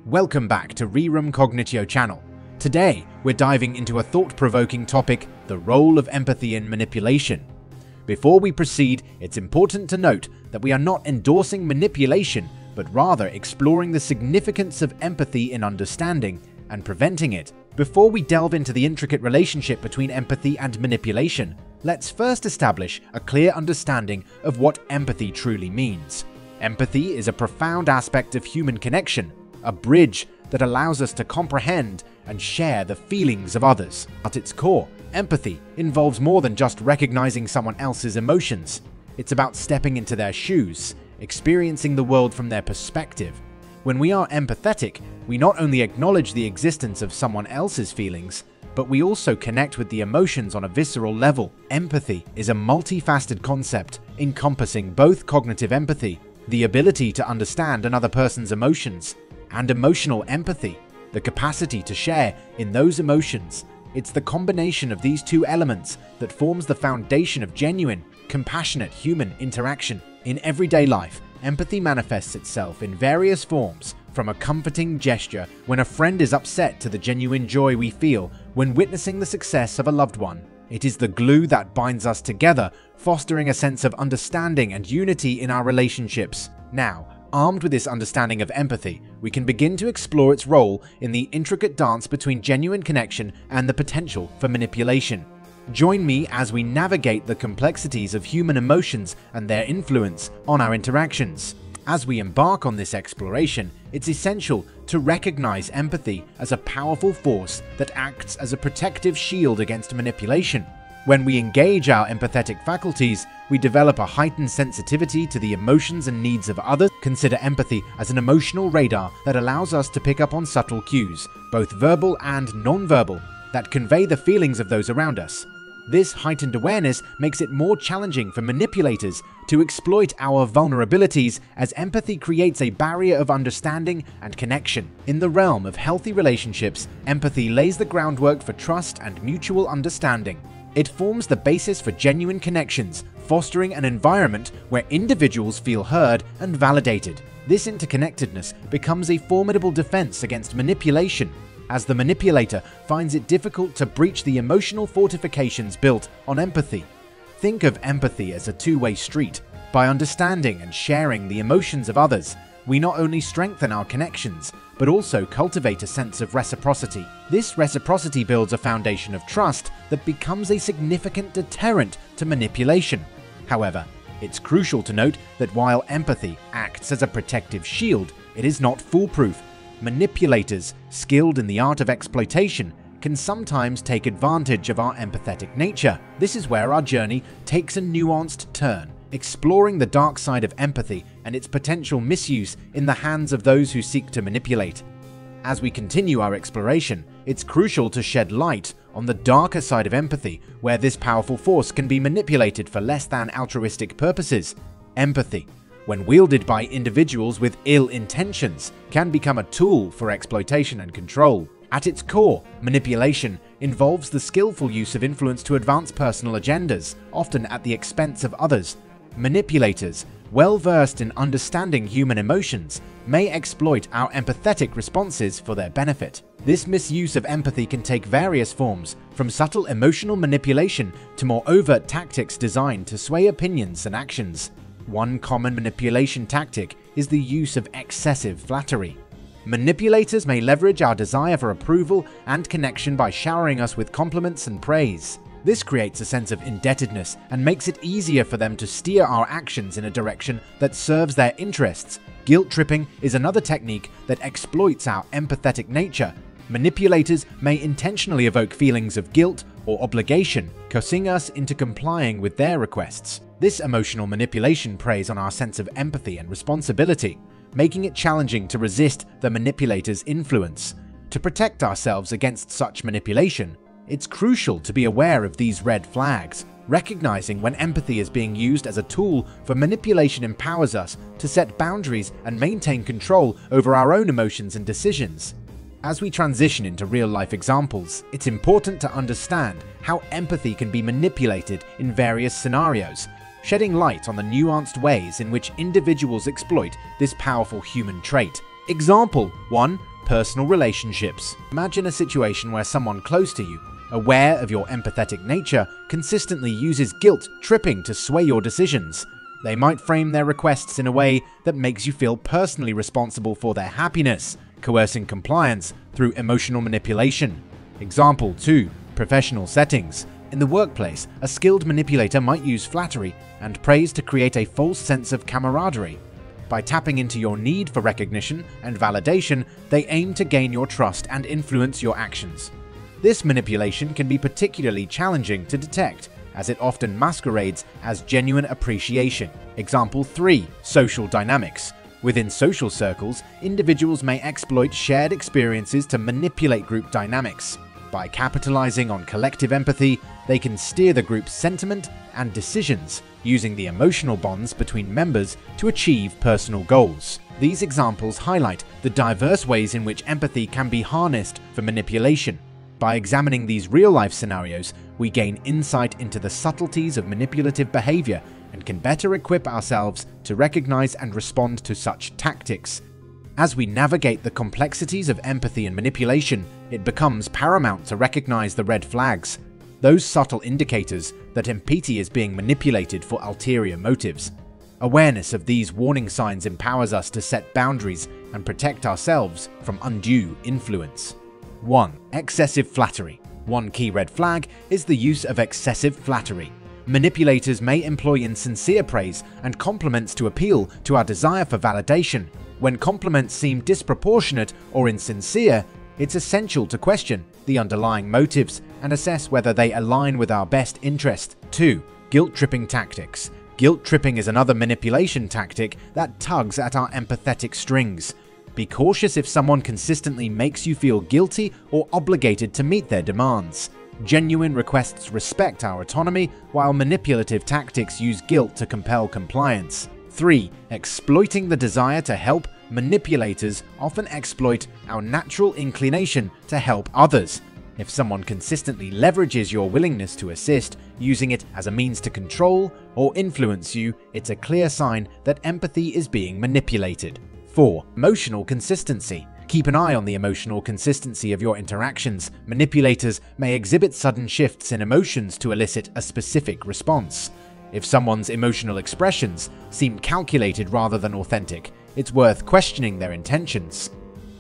Welcome back to Rerum Cognitio Channel. Today, we're diving into a thought-provoking topic, the role of empathy in manipulation. Before we proceed, it's important to note that we are not endorsing manipulation, but rather exploring the significance of empathy in understanding and preventing it. Before we delve into the intricate relationship between empathy and manipulation, let's first establish a clear understanding of what empathy truly means. Empathy is a profound aspect of human connection, a bridge that allows us to comprehend and share the feelings of others. At its core, empathy involves more than just recognizing someone else's emotions. It's about stepping into their shoes, experiencing the world from their perspective. When we are empathetic, we not only acknowledge the existence of someone else's feelings, but we also connect with the emotions on a visceral level. Empathy is a multifaceted concept encompassing both cognitive empathy, the ability to understand another person's emotions, and emotional empathy, the capacity to share in those emotions. It's the combination of these two elements that forms the foundation of genuine, compassionate human interaction. In everyday life, empathy manifests itself in various forms, from a comforting gesture when a friend is upset to the genuine joy we feel when witnessing the success of a loved one. It is the glue that binds us together, fostering a sense of understanding and unity in our relationships. Now, armed with this understanding of empathy, we can begin to explore its role in the intricate dance between genuine connection and the potential for manipulation. Join me as we navigate the complexities of human emotions and their influence on our interactions. As we embark on this exploration, it's essential to recognize empathy as a powerful force that acts as a protective shield against manipulation. When we engage our empathetic faculties, we develop a heightened sensitivity to the emotions and needs of others. Consider empathy as an emotional radar that allows us to pick up on subtle cues, both verbal and non-verbal, that convey the feelings of those around us. This heightened awareness makes it more challenging for manipulators to exploit our vulnerabilities, as empathy creates a barrier of understanding and connection. In the realm of healthy relationships, empathy lays the groundwork for trust and mutual understanding. It forms the basis for genuine connections, fostering an environment where individuals feel heard and validated. This interconnectedness becomes a formidable defense against manipulation, as the manipulator finds it difficult to breach the emotional fortifications built on empathy. Think of empathy as a two-way street. By understanding and sharing the emotions of others, we not only strengthen our connections, but also cultivate a sense of reciprocity. This reciprocity builds a foundation of trust that becomes a significant deterrent to manipulation. However, it's crucial to note that while empathy acts as a protective shield, it is not foolproof. Manipulators, skilled in the art of exploitation, can sometimes take advantage of our empathetic nature. This is where our journey takes a nuanced turn, exploring the dark side of empathy and its potential misuse in the hands of those who seek to manipulate. As we continue our exploration, it's crucial to shed light on the darker side of empathy, where this powerful force can be manipulated for less than altruistic purposes. Empathy, when wielded by individuals with ill intentions, can become a tool for exploitation and control. At its core, manipulation involves the skillful use of influence to advance personal agendas, often at the expense of others. Manipulators, well versed in understanding human emotions, may exploit our empathetic responses for their benefit. This misuse of empathy can take various forms, from subtle emotional manipulation to more overt tactics designed to sway opinions and actions. One common manipulation tactic is the use of excessive flattery. Manipulators may leverage our desire for approval and connection by showering us with compliments and praise. This creates a sense of indebtedness and makes it easier for them to steer our actions in a direction that serves their interests. Guilt-tripping is another technique that exploits our empathetic nature. Manipulators may intentionally evoke feelings of guilt or obligation, coercing us into complying with their requests. This emotional manipulation preys on our sense of empathy and responsibility, making it challenging to resist the manipulator's influence. To protect ourselves against such manipulation, it's crucial to be aware of these red flags. Recognizing when empathy is being used as a tool for manipulation empowers us to set boundaries and maintain control over our own emotions and decisions. As we transition into real-life examples, it's important to understand how empathy can be manipulated in various scenarios, shedding light on the nuanced ways in which individuals exploit this powerful human trait. Example 1. personal relationships. Imagine a situation where someone close to you, aware of your empathetic nature, consistently uses guilt tripping to sway your decisions. They might frame their requests in a way that makes you feel personally responsible for their happiness, coercing compliance through emotional manipulation. Example 2. Professional settings. In the workplace, a skilled manipulator might use flattery and praise to create a false sense of camaraderie. By tapping into your need for recognition and validation, they aim to gain your trust and influence your actions. This manipulation can be particularly challenging to detect, as it often masquerades as genuine appreciation. Example 3. Social dynamics. Within social circles, individuals may exploit shared experiences to manipulate group dynamics. By capitalizing on collective empathy, they can steer the group's sentiment and decisions, using the emotional bonds between members to achieve personal goals. These examples highlight the diverse ways in which empathy can be harnessed for manipulation. By examining these real-life scenarios, we gain insight into the subtleties of manipulative behavior and can better equip ourselves to recognize and respond to such tactics. As we navigate the complexities of empathy and manipulation, it becomes paramount to recognize the red flags, those subtle indicators that empathy is being manipulated for ulterior motives. Awareness of these warning signs empowers us to set boundaries and protect ourselves from undue influence. 1. Excessive flattery. One key red flag is the use of excessive flattery. Manipulators may employ insincere praise and compliments to appeal to our desire for validation. When compliments seem disproportionate or insincere, it's essential to question the underlying motives and assess whether they align with our best interest. 2. Guilt-tripping tactics. Guilt-tripping is another manipulation tactic that tugs at our empathetic strings. Be cautious if someone consistently makes you feel guilty or obligated to meet their demands. Genuine requests respect our autonomy, while manipulative tactics use guilt to compel compliance. 3. Exploiting the desire to help. Manipulators often exploit our natural inclination to help others. If someone consistently leverages your willingness to assist, using it as a means to control or influence you, it's a clear sign that empathy is being manipulated. 4. Emotional consistency. Keep an eye on the emotional consistency of your interactions. Manipulators may exhibit sudden shifts in emotions to elicit a specific response. If someone's emotional expressions seem calculated rather than authentic, it's worth questioning their intentions.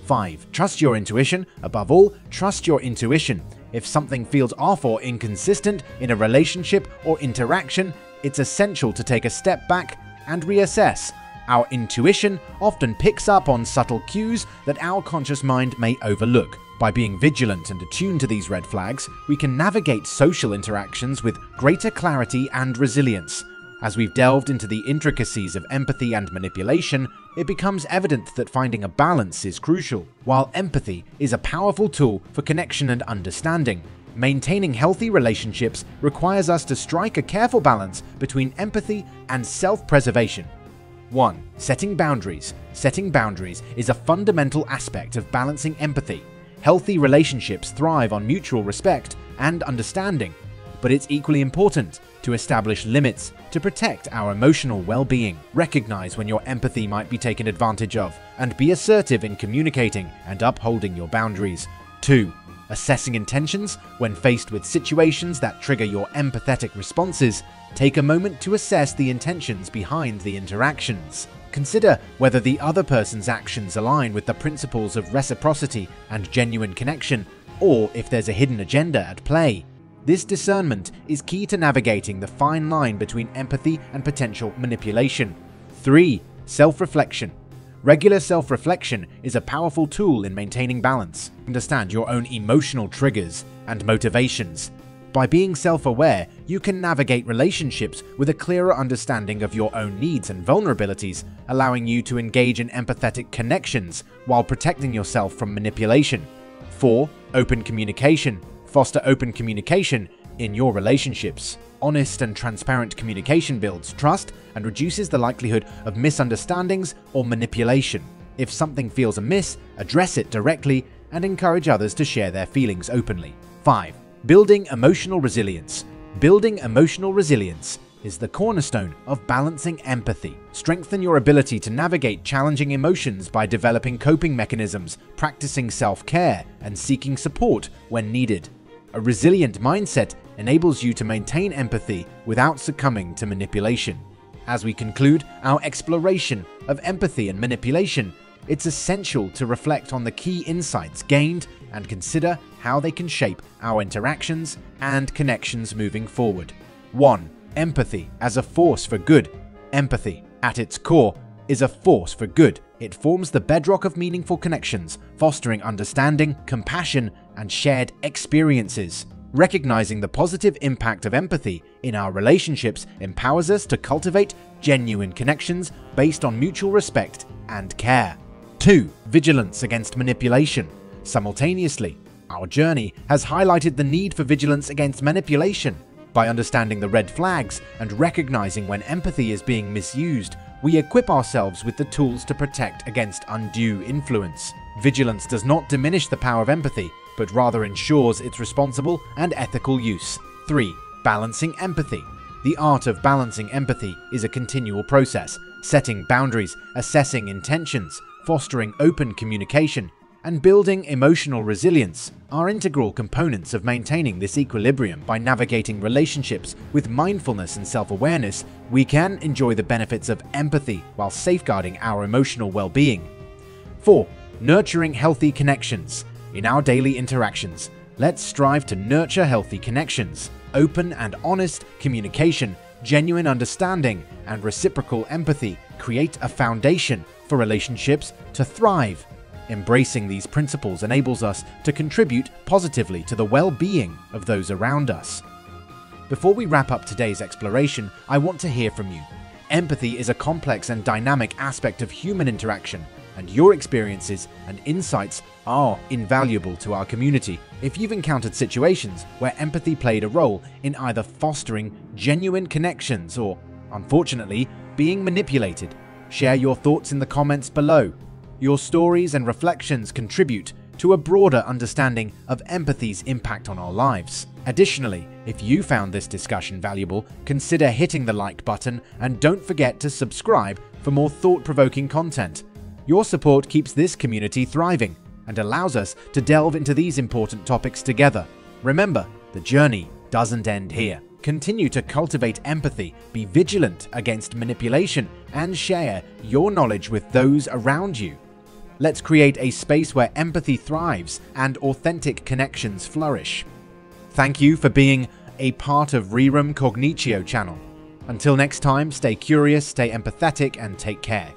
5. Trust your intuition. Above all, trust your intuition. If something feels off or inconsistent in a relationship or interaction, it's essential to take a step back and reassess. Our intuition often picks up on subtle cues that our conscious mind may overlook. By being vigilant and attuned to these red flags, we can navigate social interactions with greater clarity and resilience. As we've delved into the intricacies of empathy and manipulation, it becomes evident that finding a balance is crucial. While empathy is a powerful tool for connection and understanding, maintaining healthy relationships requires us to strike a careful balance between empathy and self-preservation. 1. Setting boundaries. Setting boundaries is a fundamental aspect of balancing empathy. Healthy relationships thrive on mutual respect and understanding, but it's equally important to establish limits to protect our emotional well-being. Recognize when your empathy might be taken advantage of, and be assertive in communicating and upholding your boundaries. 2. Assessing intentions. When faced with situations that trigger your empathetic responses, take a moment to assess the intentions behind the interactions. Consider whether the other person's actions align with the principles of reciprocity and genuine connection, or if there's a hidden agenda at play. This discernment is key to navigating the fine line between empathy and potential manipulation. 3. Self-reflection. Regular self-reflection is a powerful tool in maintaining balance. Understand your own emotional triggers and motivations. By being self-aware, you can navigate relationships with a clearer understanding of your own needs and vulnerabilities, allowing you to engage in empathetic connections while protecting yourself from manipulation. 4. Open communication. Foster open communication in your relationships. Honest and transparent communication builds trust and reduces the likelihood of misunderstandings or manipulation. If something feels amiss, address it directly and encourage others to share their feelings openly. 5. Building emotional resilience. Building emotional resilience is the cornerstone of balancing empathy. Strengthen your ability to navigate challenging emotions by developing coping mechanisms, practicing self-care, and seeking support when needed. A resilient mindset enables you to maintain empathy without succumbing to manipulation. As we conclude our exploration of empathy and manipulation, it's essential to reflect on the key insights gained and consider how they can shape our interactions and connections moving forward. 1. Empathy as a force for good. Empathy, at its core, is a force for good. It forms the bedrock of meaningful connections, fostering understanding, compassion, and shared experiences. Recognizing the positive impact of empathy in our relationships empowers us to cultivate genuine connections based on mutual respect and care. 2. Vigilance against manipulation. Simultaneously, our journey has highlighted the need for vigilance against manipulation. By understanding the red flags and recognizing when empathy is being misused, we equip ourselves with the tools to protect against undue influence. Vigilance does not diminish the power of empathy, but rather ensures its responsible and ethical use. 3. Balancing empathy. The art of balancing empathy is a continual process. Setting boundaries, assessing intentions, fostering open communication, and building emotional resilience are integral components of maintaining this equilibrium. By navigating relationships with mindfulness and self-awareness, we can enjoy the benefits of empathy while safeguarding our emotional well-being. 4. Nurturing healthy connections. In our daily interactions, let's strive to nurture healthy connections. Open and honest communication, genuine understanding, and reciprocal empathy create a foundation for relationships to thrive. Embracing these principles enables us to contribute positively to the well-being of those around us. Before we wrap up today's exploration, I want to hear from you. Empathy is a complex and dynamic aspect of human interaction, and your experiences and insights are invaluable to our community. If you've encountered situations where empathy played a role in either fostering genuine connections or, unfortunately, being manipulated, share your thoughts in the comments below. Your stories and reflections contribute to a broader understanding of empathy's impact on our lives. Additionally, if you found this discussion valuable, consider hitting the like button and don't forget to subscribe for more thought-provoking content. Your support keeps this community thriving and allows us to delve into these important topics together. Remember, the journey doesn't end here. Continue to cultivate empathy, be vigilant against manipulation, and share your knowledge with those around you. Let's create a space where empathy thrives and authentic connections flourish. Thank you for being a part of Rerum Cognitio Channel. Until next time, stay curious, stay empathetic, and take care.